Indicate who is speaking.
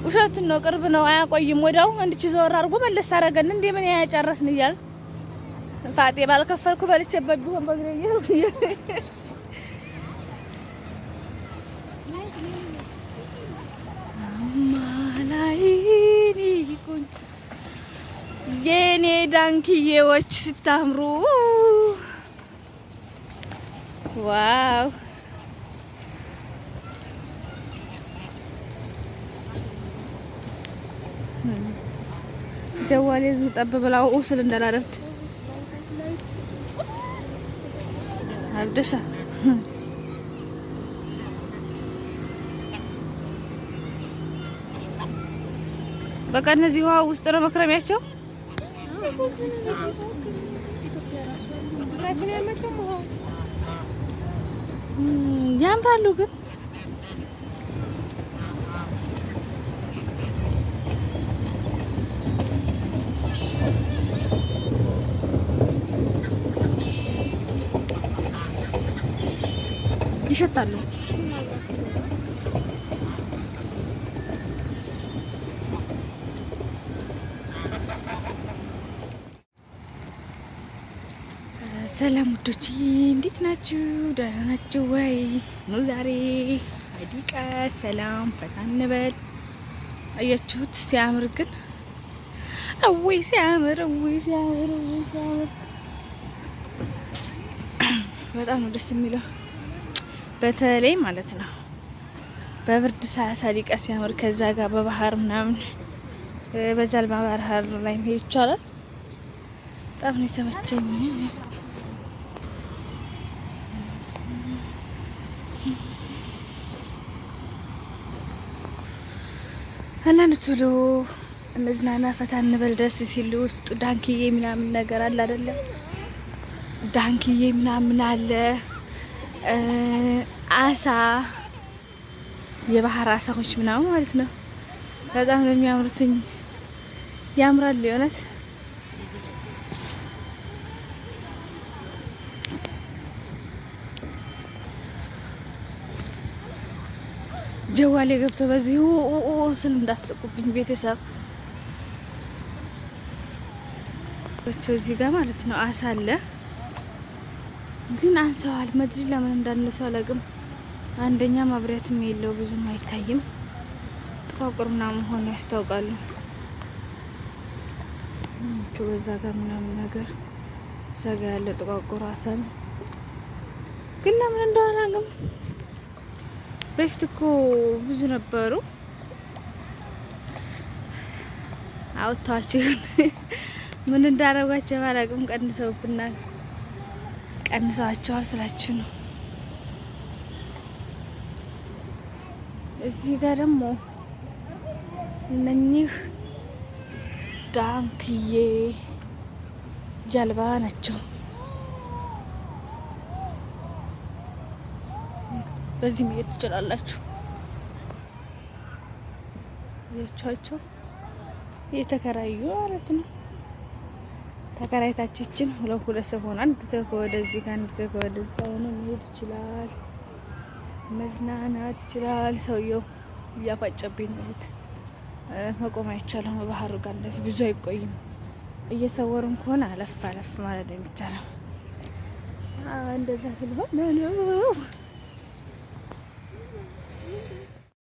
Speaker 1: ውሸቱን ነው ቅርብ ነው አያቆይም ወዳው አንድች ዘወር አድርጎ መለስ አረገን እንዴ ምን ያጨረስን ይያል ፋጤ ባልከፈልኩ በልቼበት ቢሆን በግሬ ይሄው ማላይኒ ኩኝ የኔ ዳንኪዬዎች ስታምሩ ዋው ጀዋሌ ዙ ጠብ ብላው ኡስል እንዳላረፍት አብደሻ በቃ እነዚህ ውሃ ውስጥ ነው መክረሚያቸው ያምራሉ ግን ይሸታሉ ሰላም ውዶች እንዴት ናችሁ ደህና ናችሁ ወይ ነው ዛሬ አዲቃ ሰላም ፈታ እንበል አያችሁት ሲያምር ግን አወይ ሲያምር በጣም ነው ደስ የሚለው በተለይ ማለት ነው በብርድ ሰዓት አዲቃ ሲያምር ከዛ ጋር በባህር ምናምን በጀልባ ባህር ላይ መሄድ ይቻላል በጣም ነው የተመቸኝ አላንቱሎ እነዝናና ፈታ እንበል ደስ ሲል ውስጡ ዳንኪዬ ምናምን ነገር አለ አይደለ ዳንኪዬ ምናምን አለ አሳ የባህር አሳዎች ምናምን ማለት ነው በጣም ነው የሚያምሩትኝ ያምራል የሆነት ጀዋሌ ገብቶ በዚህ ስል እንዳትስቁብኝ ቤተሰብ እዚህ ጋር ማለት ነው አሳ አለ ግን አንሰዋል መድሪ ለምን እንዳነሱ አላውቅም አንደኛ ማብሪያትም የለው ብዙም አይታይም ጥቋቁርና መሆኑ ያስታውቃሉ በዛ ጋር ምናምን ነገር ሰጋ ያለ ጥቋቁር አሳ ነው ግን ለምን እንደሆነ አላውቅም በፊት እኮ ብዙ ነበሩ አውጣቸው ምን እንዳረጓቸው ባላቅም ቀንሰውብናል። ቀንሰዋቸዋል ስላችሁ ነው። እዚህ ጋር ደግሞ እነኚህ ዳንክዬ ጀልባ ናቸው። በዚህ መሄድ ትችላላችሁ። ያቻቸው የተከራዩ ማለት ነው። ተከራይታችን ሁለት ሰው ሆነ አንድ ሰው ወደዚህ ከአንድ ሰው ወደዛ ሆኖ መሄድ ይችላል። መዝናናት ይችላል። ሰውየው እያፋጨብኝ ነው። መቆም አይቻልም። ባህሩ ጋር እንደዚህ ብዙ አይቆይም። እየሰወሩን ከሆነ አለፍ አለፍ ማለት ነው የሚቻለው። እንደዛ ስለሆነ ነው